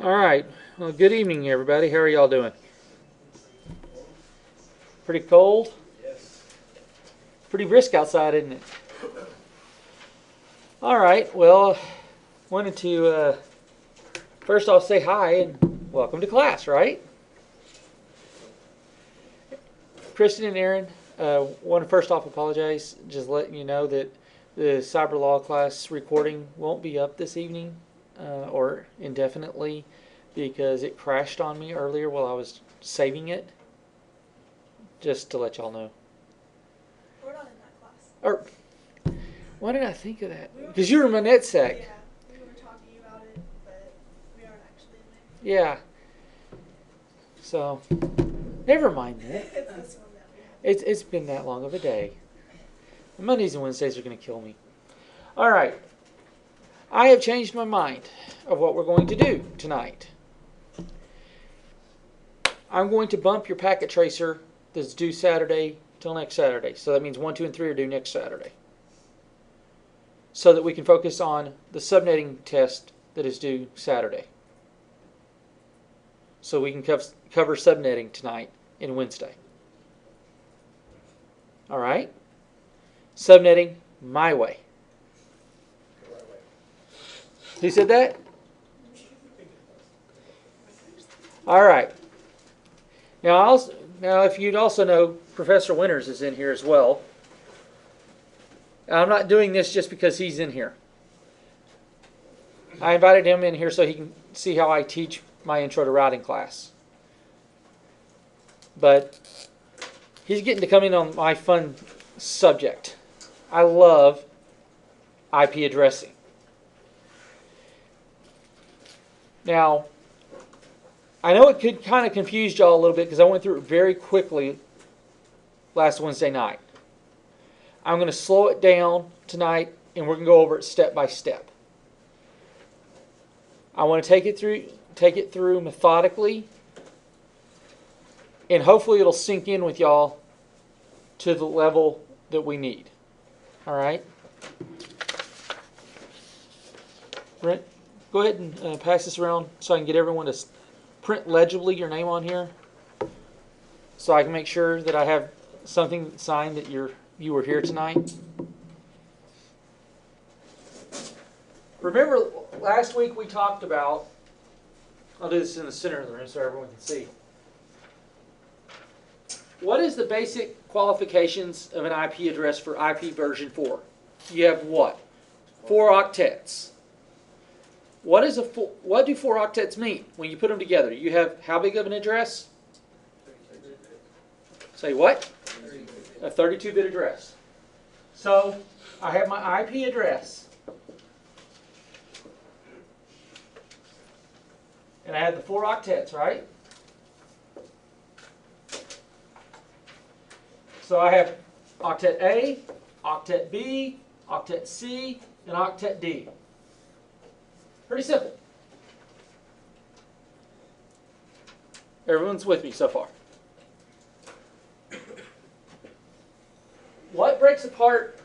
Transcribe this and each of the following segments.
All right. Well, good evening, everybody. How are y'all doing? Pretty cold? Pretty brisk outside, isn't it? All right. Well, wanted to first off say hi and welcome to class, right? Kristen and Aaron, want to first off apologize. Just letting you know that the cyber law class recording won't be up this evening or indefinitely because it crashed on me earlier while I was saving it. Just to let y'all know. We're not in that class. Or why did I think of that? Because you were my net sec. Yeah, we were talking about it, but we aren't actually in Yeah. So, never mind there. that. It's this one that we have. It's been that long of a day. Mondays and Wednesdays are going to kill me. All right. I have changed my mind of what we're going to do tonight. I'm going to bump your packet tracer that's due Saturday till next Saturday. So that means 1, 2, and 3 are due next Saturday. So that we can focus on the subnetting test that is due Saturday. So we can cover subnetting tonight and Wednesday. All right? Subnetting my way. Who said that? All right. Now, if you'd also know, Professor Winters is in here as well. I'm not doing this just because he's in here. I invited him in here so he can see how I teach my intro to routing class. But he's getting to come in on my fun subject. I love IP addressing. Now, I know it could kind of confuse y'all a little bit because I went through it very quickly last Wednesday night. I'm going to slow it down tonight and we're going to go over it step by step. I want to take it through methodically, and hopefully it'll sink in with y'all to the level that we need. All right? Brent, go ahead and pass this around so I can get everyone to print legibly your name on here, so I can make sure that I have something signed that you were here tonight. Remember last week we talked about, I'll do this in the center of the room so everyone can see. What is the basic qualifications of an IP address for IP version 4? You have what? 4 octets. What do 4 octets mean when you put them together? You have how big of an address? Say what? A 32-bit address. So I have my IP address. And I have the 4 octets, right? So I have octet A, octet B, octet C, and octet D. Pretty simple. Everyone's with me so far. What breaks apart?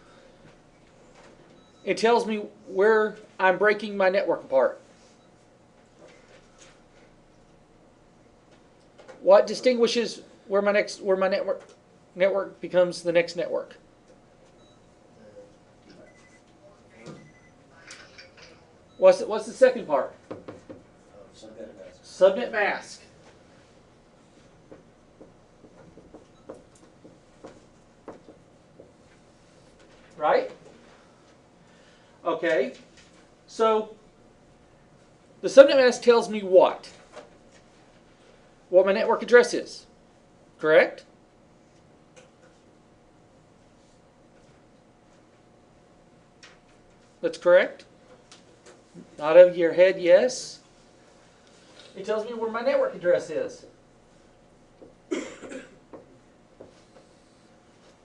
It tells me where I'm breaking my network apart. What distinguishes where my network becomes the next network? What's the second part? Subnet mask. Right? Okay. So the subnet mask tells me what? What my network address is. Correct? That's correct? Out of your head, yes. It tells me where my network address is.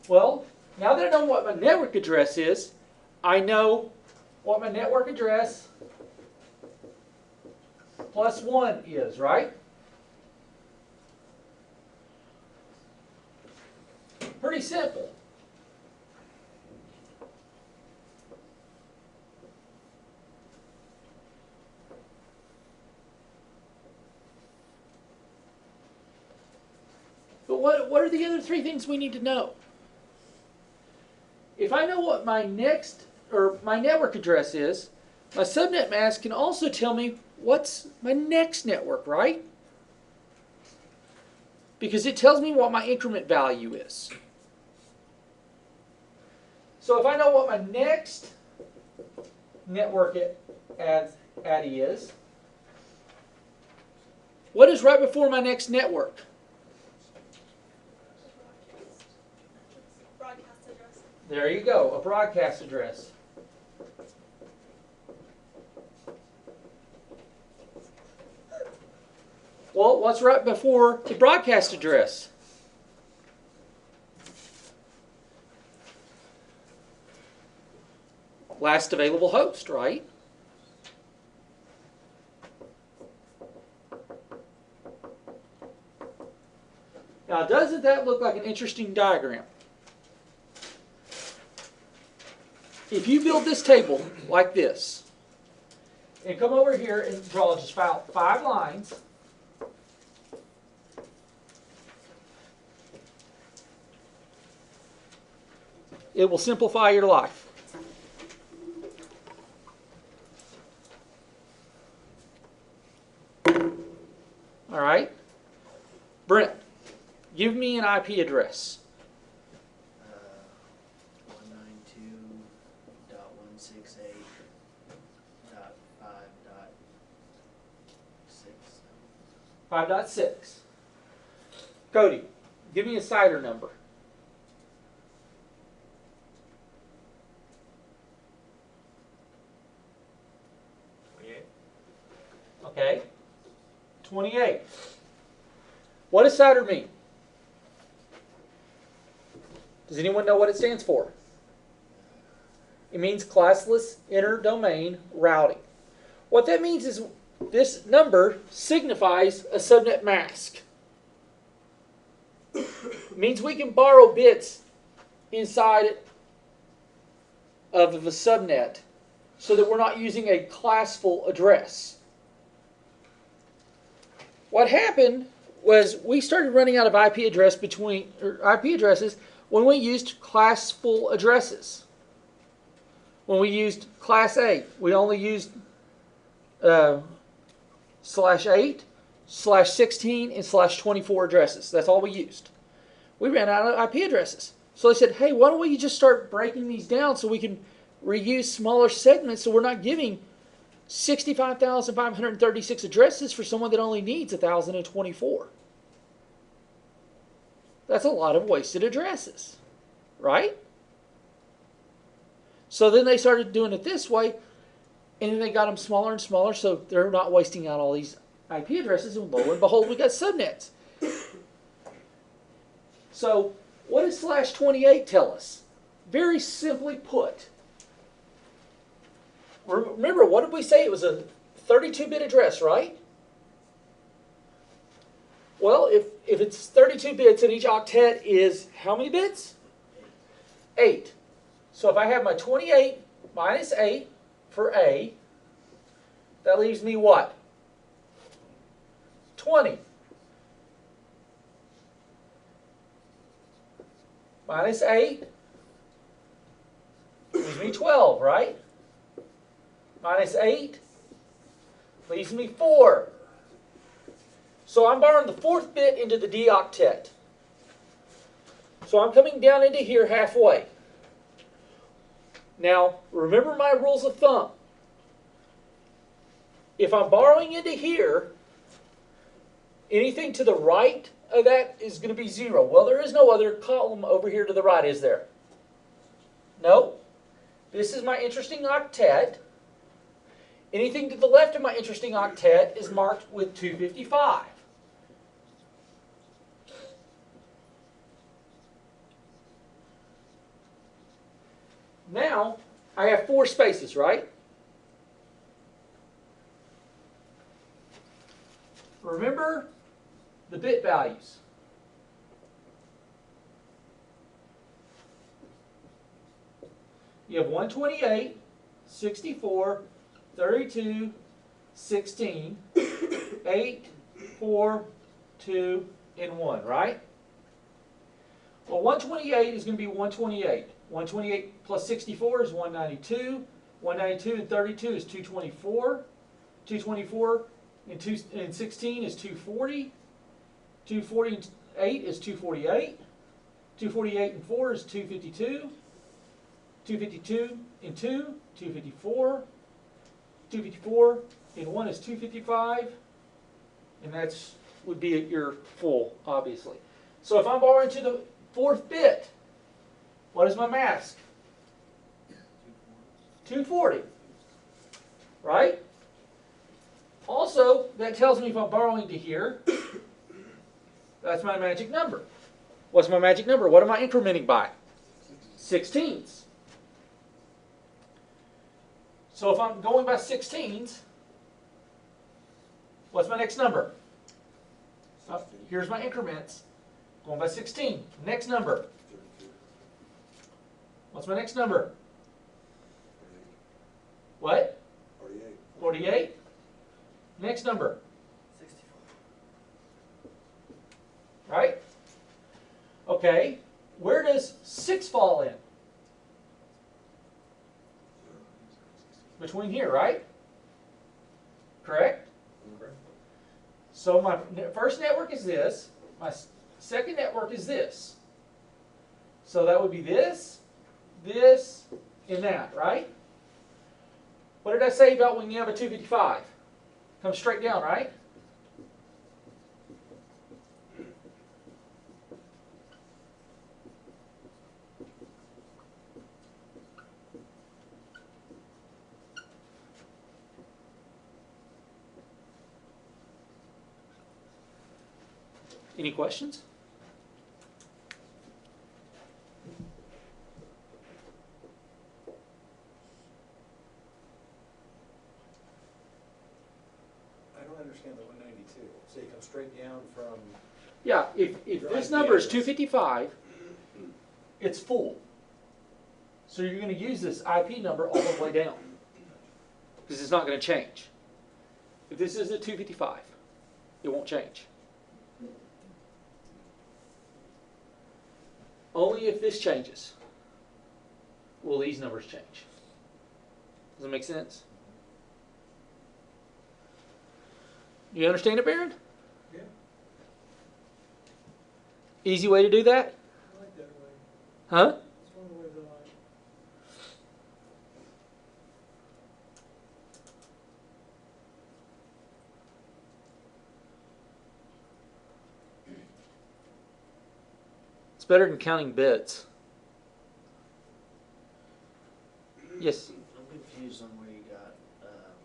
Well, now that I know what my network address is, I know what my network address plus 1 is, right? Pretty simple. what are the other three things we need to know? If I know what my my network address is, my subnet mask can also tell me what's my next network, right? Because it tells me what my increment value is. So if I know what my next network ADDI is, what is right before my next network? Broadcast address. There you go, a broadcast address. Well, what's right before the broadcast address? Last available host, right? Now, doesn't that look like an interesting diagram? If you build this table like this, and come over here and draw just about 5 lines, it will simplify your life. All right? Brent, give me an IP address. 5.6. Cody, give me a CIDR number. Okay. 28. What does CIDR mean? Does anyone know what it stands for? It means classless interdomain routing. What that means is this number signifies a subnet mask. It means we can borrow bits inside of a subnet so that we're not using a classful address. What happened was we started running out of IP addresses when we used classful addresses. When we used class A, we only used /8, /16, and /24 addresses. That's all we used. We ran out of IP addresses. So they said, hey, why don't we just start breaking these down so we can reuse smaller segments so we're not giving 65,536 addresses for someone that only needs 1,024. That's a lot of wasted addresses, right? So then they started doing it this way, and then they got them smaller and smaller so they're not wasting out all these IP addresses, and lo and behold, we got subnets. So what does /28 tell us? Very simply put, remember, what did we say? It was a 32-bit address, right? Well, if it's 32 bits and each octet is how many bits? 8. So if I have my 28 minus 8 for A, that leaves me what? 20. Minus 8 leaves me 12, right? Minus 8 leaves me 4. So I'm borrowing the 4th bit into the D octet. So I'm coming down into here halfway. Now, remember my rules of thumb. If I'm borrowing into here, anything to the right of that is going to be 0. Well, there is no other column over here to the right, is there? No. This is my interesting octet. Anything to the left of my interesting octet is marked with 255. Now, I have 4 spaces, right? Remember the bit values. You have 128, 64, 32, 16, 8, 4, 2, and 1, right? Well, 128 is going to be 128. 128 plus 64 is 192. 192 and 32 is 224. 224 and 16 is 240. 248 is 248. 248 and 4 is 252. 252 and 2, 254. 254 and 1 is 255. And that's would be your full, obviously. So if I'm borrowing to the fourth bit, what is my mask? 240. Right? Also, that tells me if I'm borrowing to here, that's my magic number. What's my magic number? What am I incrementing by? 16ths. So if I'm going by 16ths, what's my next number? Here's my increments. Going by 16. Next number. What's my next number? What? 48. 48. Next number. 64. Right? Okay. Where does 6 fall in? Between here, right? Correct? Correct. So my first network is this. My second network is this. So that would be this, this, and that, right? What did I say about when you have a 255? Comes straight down, right? Any questions? I don't understand the 192. So you come straight down from. Yeah, if this number is 255, it's full. So you're going to use this IP number all the way down. Because it's not going to change. If this is a 255, it won't change. Only if this changes will these numbers change. Does that make sense? You understand it, Baron? Yeah. Easy way to do that? I like that way. Huh? That's one of the ways I like. It's better than counting bits. Yes? I'm confused on where you got,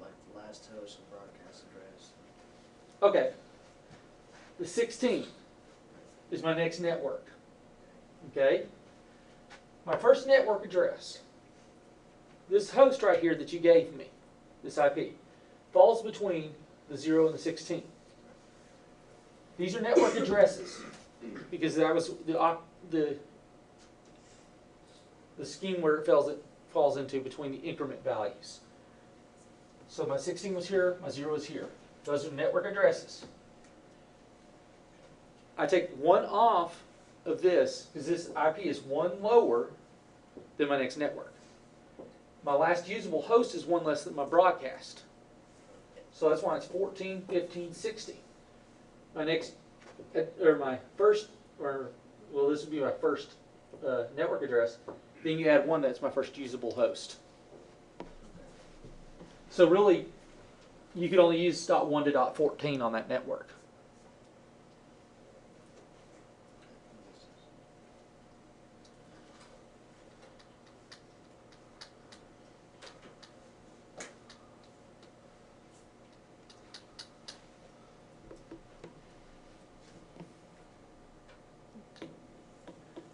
like, the last host and broadcast address. Okay. The 16 is my next network. Okay? My first network address, this host right here that you gave me, this IP, falls between the 0 and the 16. These are network addresses because that was the scheme where it falls into between the increment values. So my 16 was here, my 0 is here. Those are network addresses. I take one off of this because this IP is one lower than my next network. My last usable host is one less than my broadcast. So that's why it's 14, 15, 16. My next, or my first, or well, this would be my first network address. Then you add one that's my first usable host. So really, you could only use .1 to .14 on that network.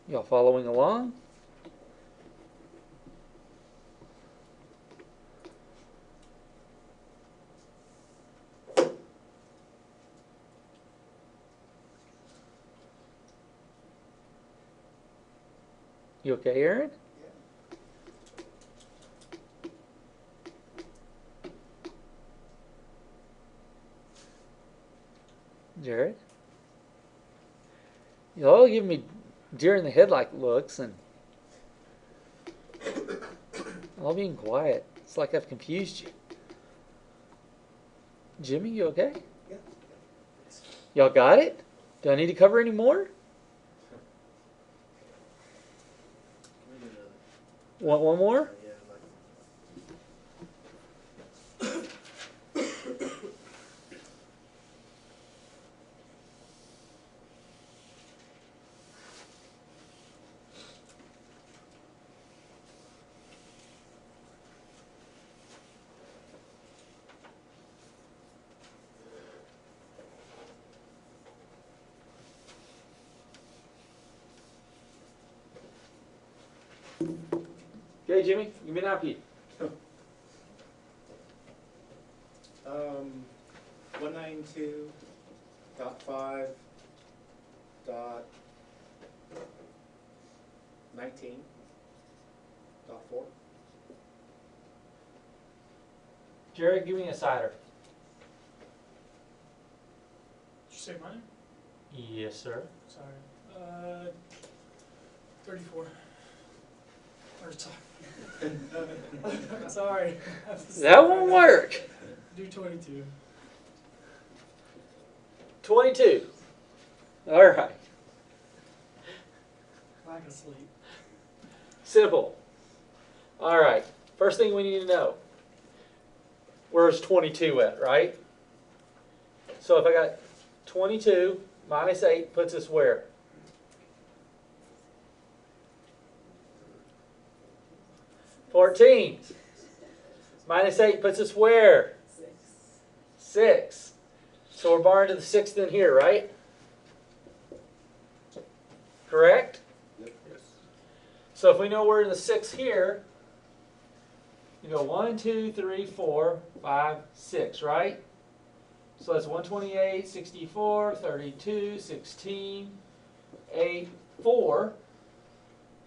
Y'all following along? You okay, Aaron? Jared? Y'all give me deer in the headlight looks and all being quiet. It's like I've confused you. Jimmy, you okay? Yeah. Y'all got it? Do I need to cover any more? We do another. Want one more? Yeah, like, Okay, Jimmy, give me an IP. 192.5.19.4. Jared, give me a cider. Did you say mine? Yes, sir. Sorry. 34. Or sorry. Sorry. That won't work. Do 22. 22. All right. Lack of sleep. Simple. All right. First thing we need to know. Where's 22 at, right? So if I got 22 minus 8 puts us where? $14. Minus 8 puts us where? 6. So we're borrowing to the 6th in here, right? Correct? Yep. So if we know we're in the 6 here, you go 1, 2, 3, 4, 5, 6, right? So that's 128, 64, 32, 16, 8, 4.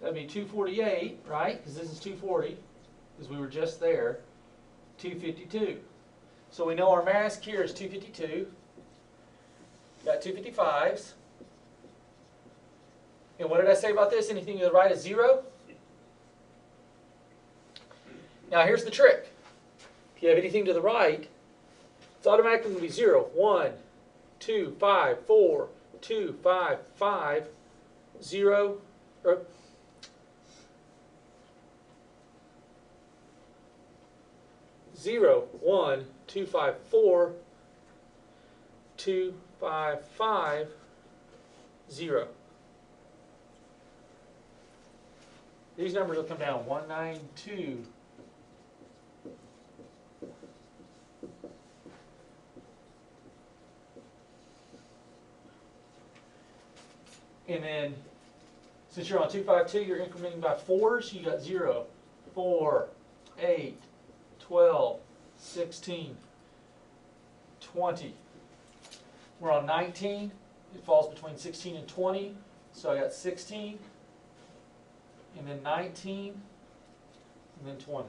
That'd be 248, right? Because this is 240, because we were just there. 252. So we know our mask here is 252. Got 255s. And what did I say about this? Anything to the right is 0? Now here's the trick. If you have anything to the right, it's automatically going to be 0. 1, 2, 5, 4, 2, 5, 5, 0, or 0, 1, 2, 5, 4, 2, 5, 5, 0. These numbers will come down 192. And then, since you're on 252, you're incrementing by 4s. You got 0, 4, 8, 12, 16, 20. We're on 19. It falls between 16 and 20. So I got 16, and then 19, and then 20.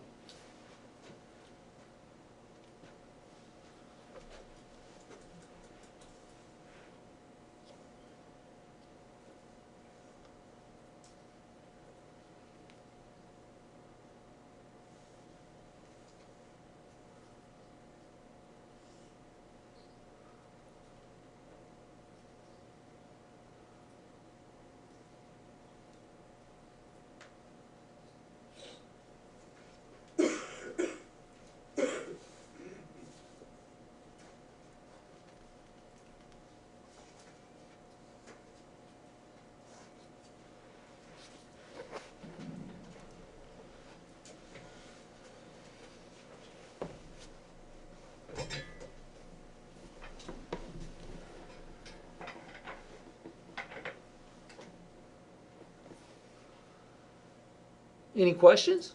Any questions?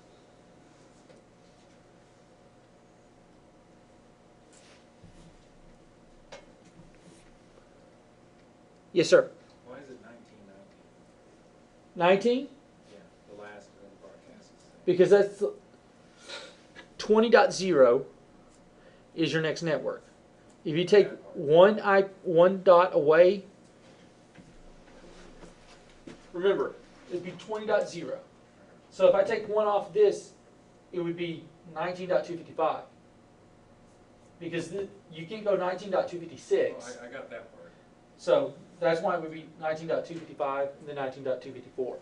Yes, sir. Why is it 1990? 19? Yeah, the last of the broadcast. Because that's 20.0 is your next network. If you take one dot away, remember, it'd be 20.0. So if I take one off this, it would be 19.255. Because you can't go 19.256. Oh, I got that part. So that's why it would be 19.255 and then 19.254.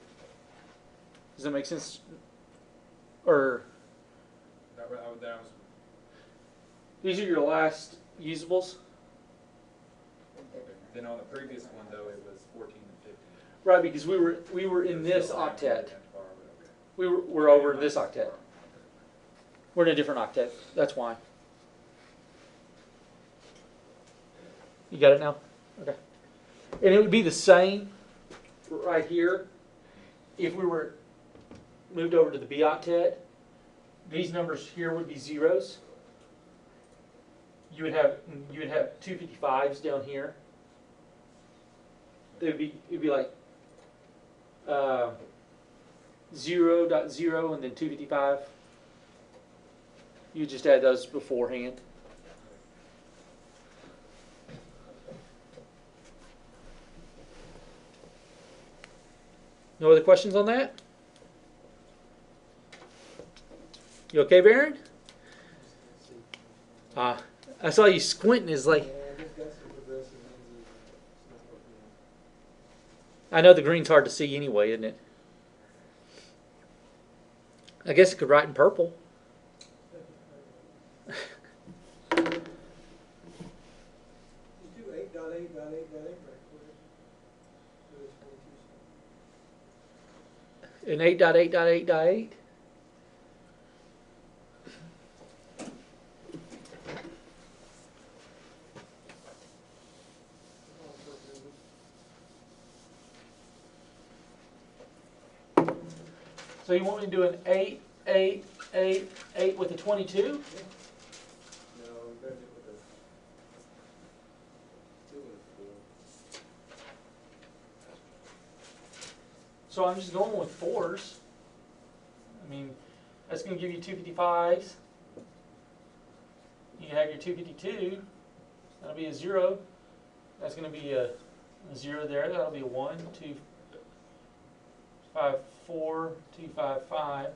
Does that make sense? Or That was, these are your last usables? then on the previous one though, it was 14 and 15. Right, because we were in this Still 19 octet. and 10 bar, but okay. We're over in this octet. We're in a different octet. That's why. You got it now? Okay. And it would be the same right here if we were moved over to the B octet. These numbers here would be zeros. You would have 255s down here. It'd be like 0.0 and then 255. You just add those beforehand. No other questions on that? You okay, Baron? I saw you squinting. Is like, I know the green's hard to see anyway, isn't it? I guess it could write in purple. You do 8.8.8.8 right quick. An 8.8.8.8. So you want me to do an 8, 8, 8, 8 with a 22? No, we better do it with a 4. So I'm just going with fours. I mean, that's going to give you 255s. You can have your 252. That'll be a 0. That's going to be a 0 there. That'll be a 1, 2, 5, 4, 2, 5, 5,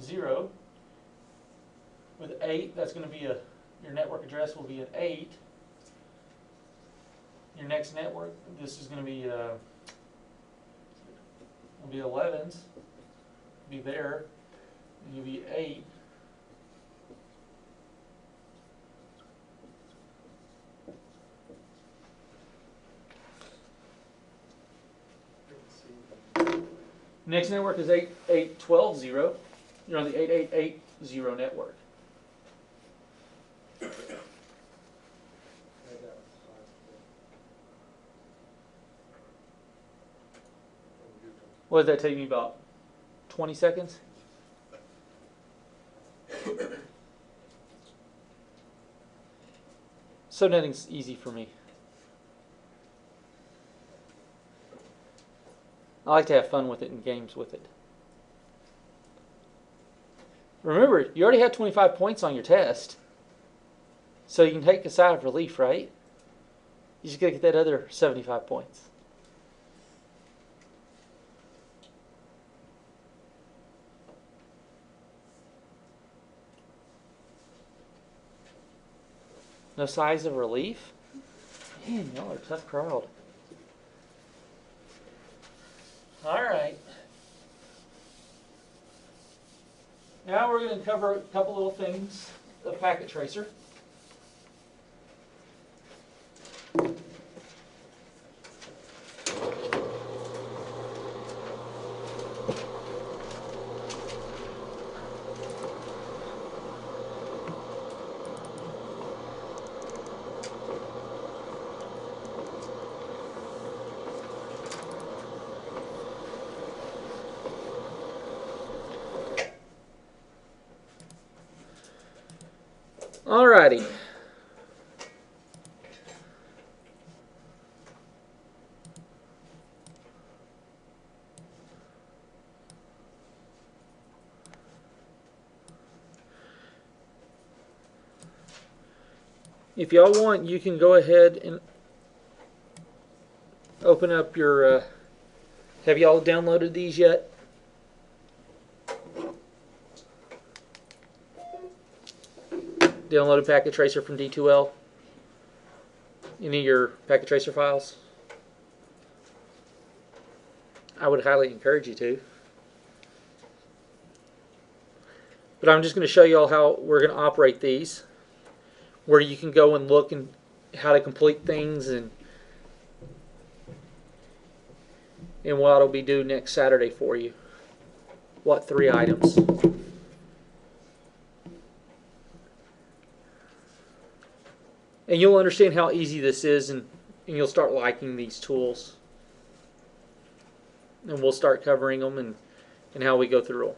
0. With 8, that's going to be your network address will be an 8. Your next network, this is going to be will be 11s. Be there. And you'll be 8. Next network is 8.8.12.0. You're on the 8.8.8.0 network. I got 5. What does that take me about 20 seconds? So netting's easy for me. I like to have fun with it and games with it. Remember, you already had 25 points on your test. So you can take a sigh of relief, right? You just gotta get that other 75 points. No sighs of relief? Man, y'all are a tough crowd. All right. Now we're going to cover a couple little things of Packet Tracer. Alrighty. If y'all want, you can go ahead and open up your Have y'all downloaded these yet? Downloaded Packet Tracer from D2L? Any of your Packet Tracer files? I would highly encourage you to. But I'm just going to show you all how we're going to operate these, where you can go and look and how to complete things and what it'll be due next Saturday for you. What 3 items? And you'll understand how easy this is, and you'll start liking these tools. And we'll start covering them and how we go through them.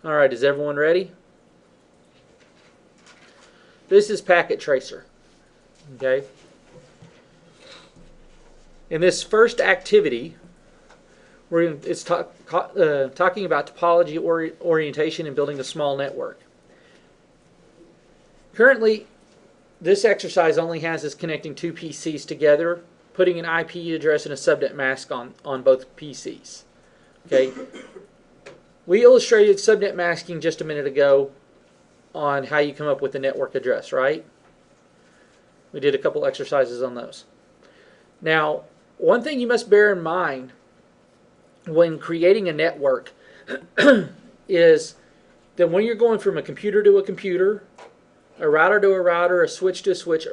All right, is everyone ready? This is Packet Tracer. Okay. In this first activity, it's talking about topology orientation and building a small network. Currently, this exercise only has us connecting 2 PCs together, putting an IP address and a subnet mask on both PCs. Okay. We illustrated subnet masking just a minute ago on how you come up with a network address, right? We did a couple exercises on those. Now, one thing you must bear in mind when creating a network is that when you're going from a computer to a computer, a router to a router, a switch to a switch,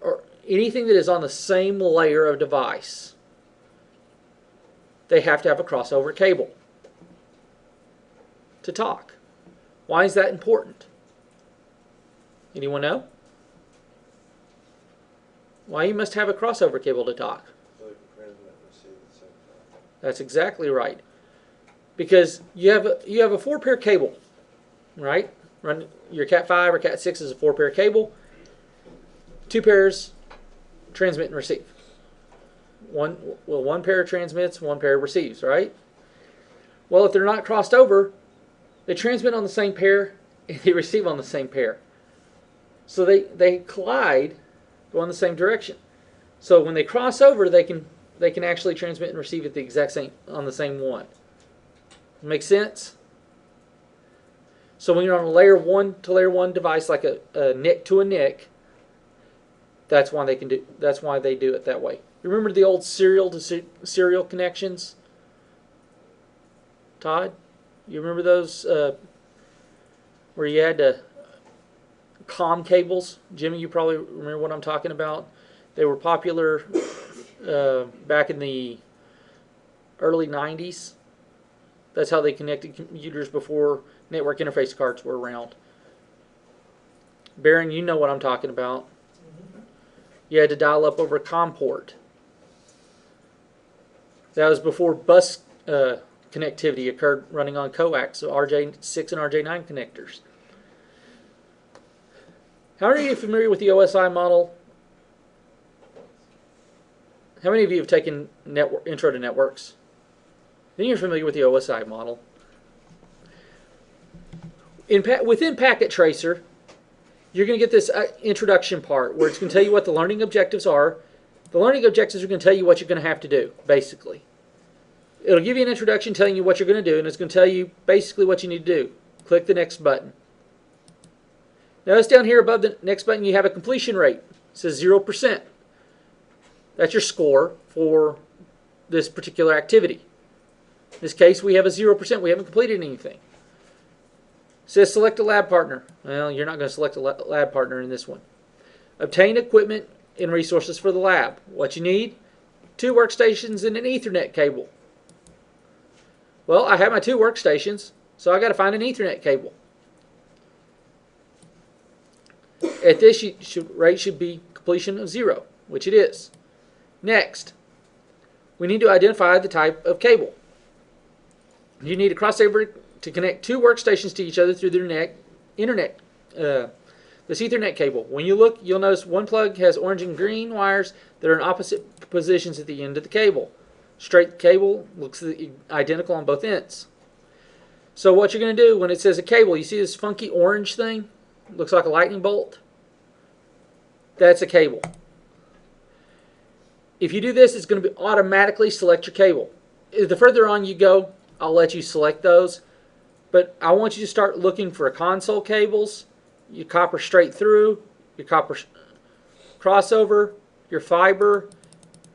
or anything that is on the same layer of device, they have to have a crossover cable to talk. Why is that important? Anyone know? Why you must have a crossover cable to talk? So they can transmit and receive at the same time. That's exactly right. Because you have a 4-pair cable, right? Run your Cat5 or Cat6 is a 4-pair cable. 2 pairs transmit and receive. One pair transmits, 1 pair receives, right? Well, if they're not crossed over, they transmit on the same pair and they receive on the same pair. So they collide, go in the same direction. So when they cross over, they can actually transmit and receive at the exact same on the same one. Make sense? So when you're on a layer 1 to layer 1 device, like a NIC to a NIC, that's why they do it that way. Remember the old serial to serial connections? Todd, you remember those where you had to COM cables? Jimmy, you probably remember what I'm talking about. They were popular back in the early 90s. That's how they connected computers before network interface cards were around. Baron, you know what I'm talking about. You had to dial up over a COM port. That was before bus connectivity occurred running on coax, so RJ6 and RJ9 connectors. How many of you are familiar with the OSI model? How many of you have taken Intro to Networks? Then you're familiar with the OSI model. Within Packet Tracer, you're going to get this introduction part where it's going to tell you what the learning objectives are. The learning objectives are going to tell you what you're going to have to do, basically. It'll give you an introduction telling you what you're going to do, and it's going to tell you basically what you need to do. Click the next button. Notice down here above the next button you have a completion rate. It says 0%. That's your score for this particular activity. In this case, we have a 0%. We haven't completed anything. It says select a lab partner. Well, you're not going to select a lab partner in this one. Obtain equipment and resources for the lab. What you need? 2 workstations and an Ethernet cable. Well, I have my 2 workstations, so I got to find an Ethernet cable. At this rate should be completion of 0, which it is. Next, we need to identify the type of cable. You need a crossover to connect 2 workstations to each other through their this Ethernet cable. When you look, you'll notice one plug has orange and green wires that are in opposite positions at the end of the cable. Straight cable looks identical on both ends. So what you're going to do when it says a cable, you see this funky orange thing? Looks like a lightning bolt. That's a cable. If you do this, it's going to be automatically select your cable. The further on you go, I'll let you select those. But I want you to start looking for console cables, your copper straight through, your copper crossover, your fiber.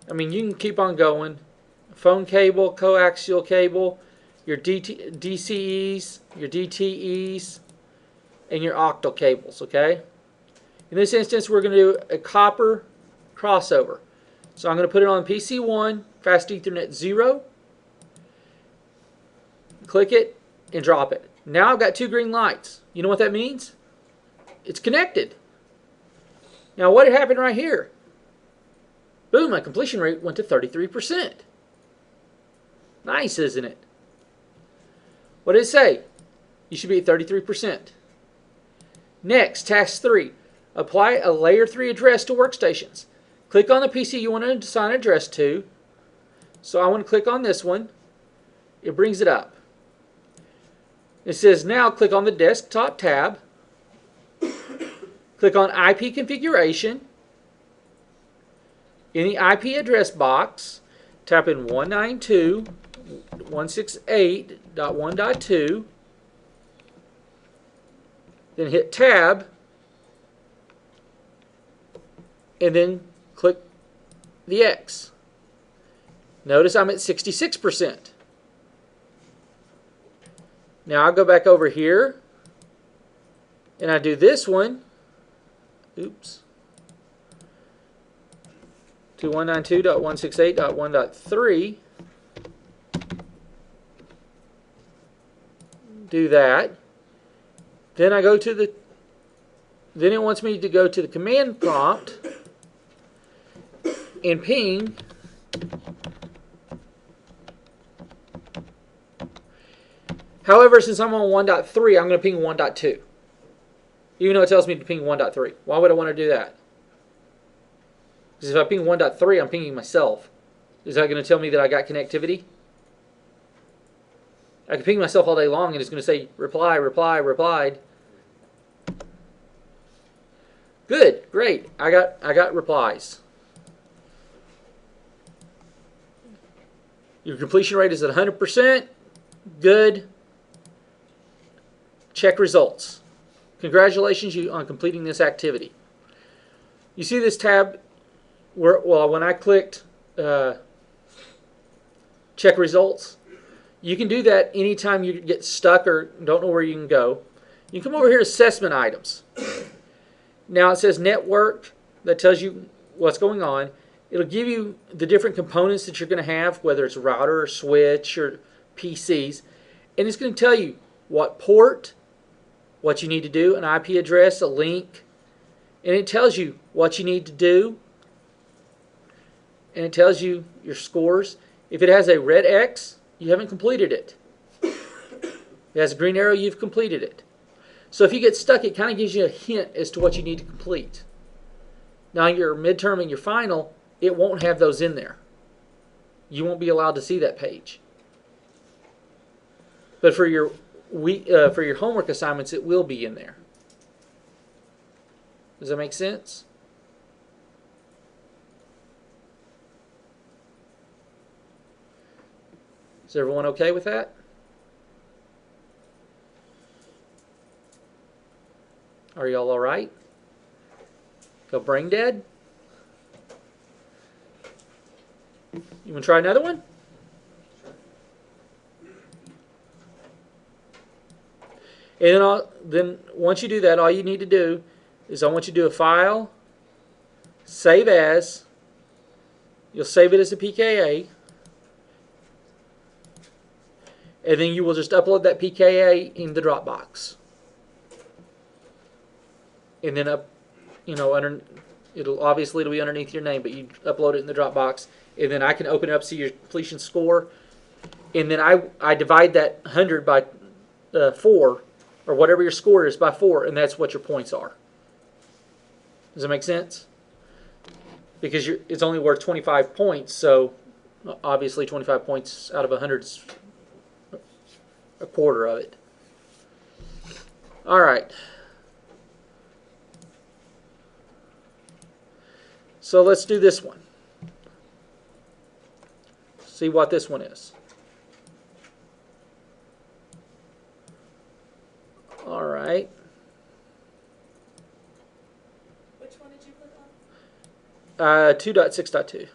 I mean, you can keep on going. Phone cable, coaxial cable, your DCEs, your DTEs, and your octal cables, okay? In this instance, we're going to do a copper crossover. So I'm going to put it on PC1, Fast Ethernet 0. Click it and drop it. Now I've got 2 green lights. You know what that means? It's connected. Now what happened right here? Boom, my completion rate went to 33%. Nice, isn't it? What did it say? You should be at 33%. Next, task 3. Apply a layer 3 address to workstations. Click on the PC you want to assign an address to. So I want to click on this one. It brings it up. It says now click on the desktop tab. Click on IP configuration. In the IP address box, type in 192.168.1.2. Then hit tab. And then click the X. Notice I'm at 66%. Now I'll go back over here and I do this one. Oops. To 192.168.1.3. Do that. Then I go to the, then it wants me to go to the command prompt and ping However, since I'm on 1.3, I'm going to ping 1.2. Even though it tells me to ping 1.3. Why would I want to do that? Because if I ping 1.3, I'm pinging myself. Is that going to tell me that I got connectivity? I can ping myself all day long and it's going to say reply, reply, replied. Good, great. I got replies. Your completion rate is at 100%. Good. Check results. Congratulations on completing this activity. You see this tab where, well, when I clicked check results, you can do that anytime you get stuck or don't know where you can go. You come over here to assessment items. Now it says network. That tells you what's going on. It'll give you the different components that you're going to have, whether it's router or switch or PCs. And it's going to tell you what port, what you need to do, an IP address, a link. And it tells you what you need to do. And it tells you your scores. If it has a red X, you haven't completed it. If it has a green arrow, you've completed it. So if you get stuck, it kind of gives you a hint as to what you need to complete. Now your midterm and your final, it won't have those in there. You won't be allowed to see that page. But for your homework assignments, it will be in there. Does that make sense? Is everyone okay with that? Are y'all all right? Feel brain dead? You want to try another one? And then once you do that, all you need to do is I want you to do a file, save as. You'll save it as a PKA. And then you will just upload that PKA in the Dropbox. And then it'll be underneath your name, but you upload it in the Dropbox, and then I can open it up, see your completion score, and then I divide that 100 by 4, or whatever your score is, by 4, and that's what your points are. Does that make sense? Because it's only worth 25 points, so obviously 25 points out of 100 is a quarter of it. All right. So let's do this one. See what this one is. All right. Which one did you click on? 2.6.2.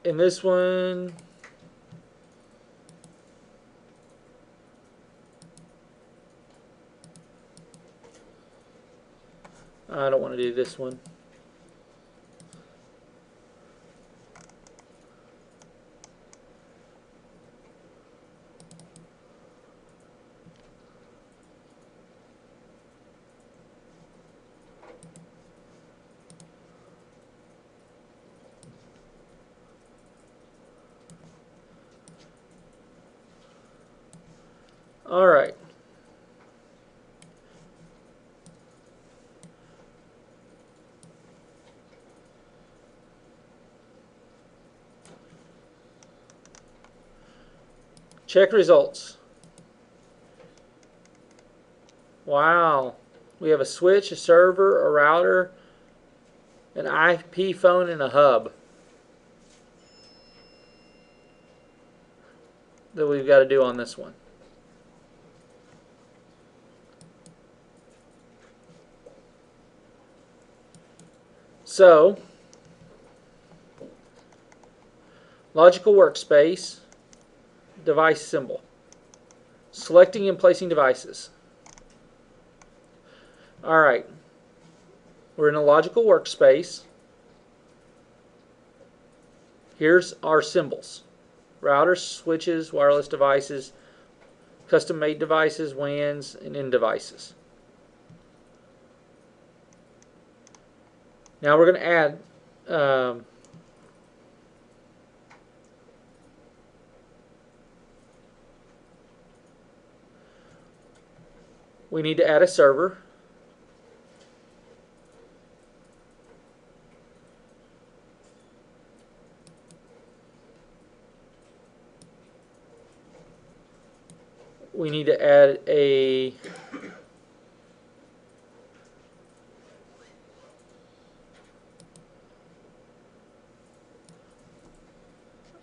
In this one, I don't want to do this one. All right. Check results. Wow. We have a switch, a server, a router, an IP phone, and a hub that we've got to do on this one. So, logical workspace, device symbol, selecting and placing devices. All right, we're in a logical workspace. Here's our symbols: routers, switches, wireless devices, custom-made devices, WANs, and end devices. Now we're going to add we need to add a server. We need to add a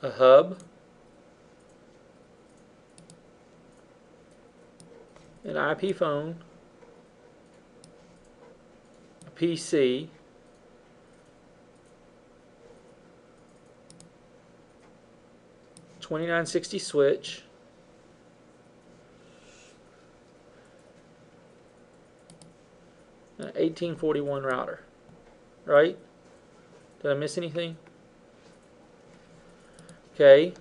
hub, an IP phone, a PC, (2960) switch, an 1841 router. Right? Did I miss anything? Okay.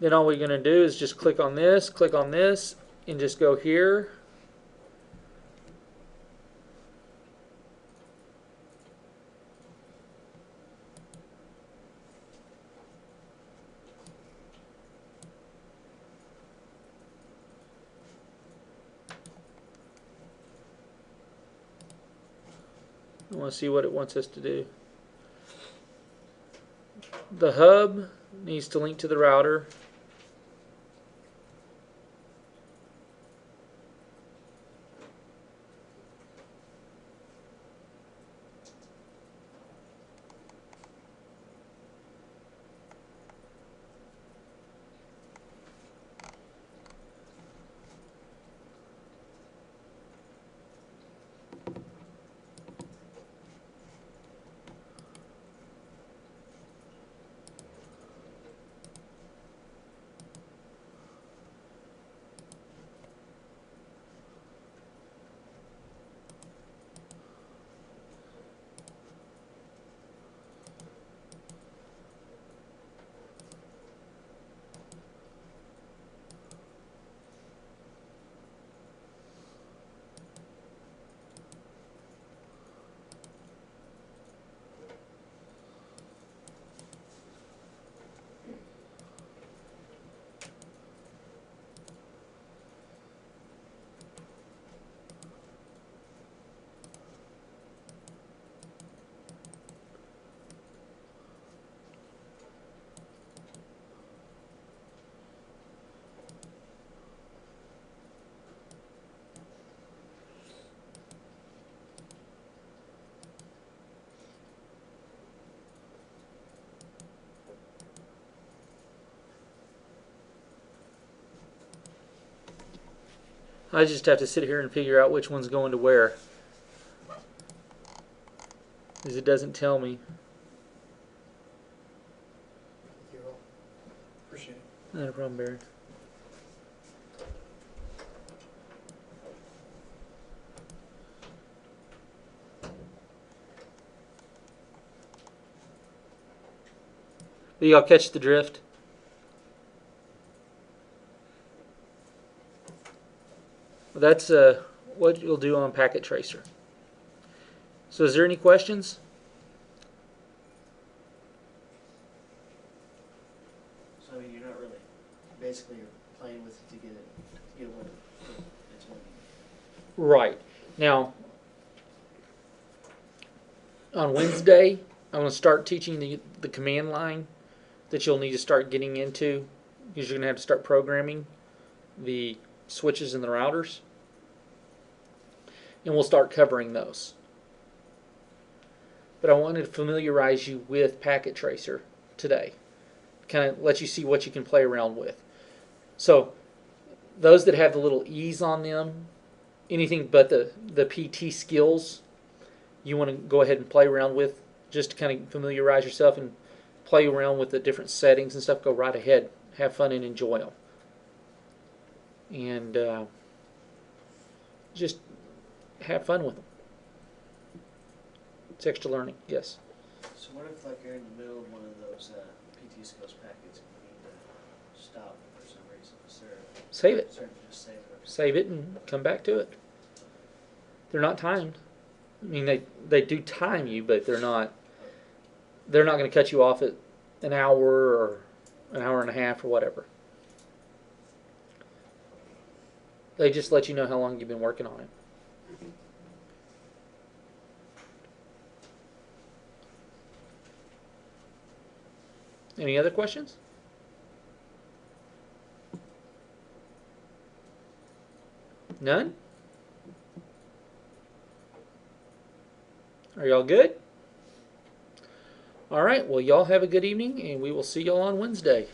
Then all we're going to do is just click on this, and just go here. I want to see what it wants us to do. The hub needs to link to the router. I just have to sit here and figure out which one's going to where. Because it doesn't tell me. Thank you all. Appreciate it. Not a problem, Barry. Do y'all catch the drift? That's what you'll do on Packet Tracer. So is there any questions? So you're not really, basically you're playing with it to get a win. It's winning. Right. Now, on Wednesday, I'm going to start teaching the command line that you'll need to start getting into, because you're going to have to start programming the switches and the routers. And we'll start covering those. But I wanted to familiarize you with Packet Tracer today. Kind of let you see what you can play around with. So, those that have the little E's on them, anything but the PT skills, you want to go ahead and play around with, just to kind of familiarize yourself and play around with the different settings and stuff. Go right ahead. Have fun and enjoy them. And just have fun with them. It's extra learning, yes. So what if like you're in the middle of one of those PT skills packets and you need to stop for some reason? Is there Save it. certain just save it? Save it and come back to it. They're not timed. I mean, they do time you, but they're not going to cut you off at an hour or an hour and a half or whatever. They just let you know how long you've been working on it. Any other questions? None? Are y'all good? All right, well, y'all have a good evening, and we will see y'all on Wednesday.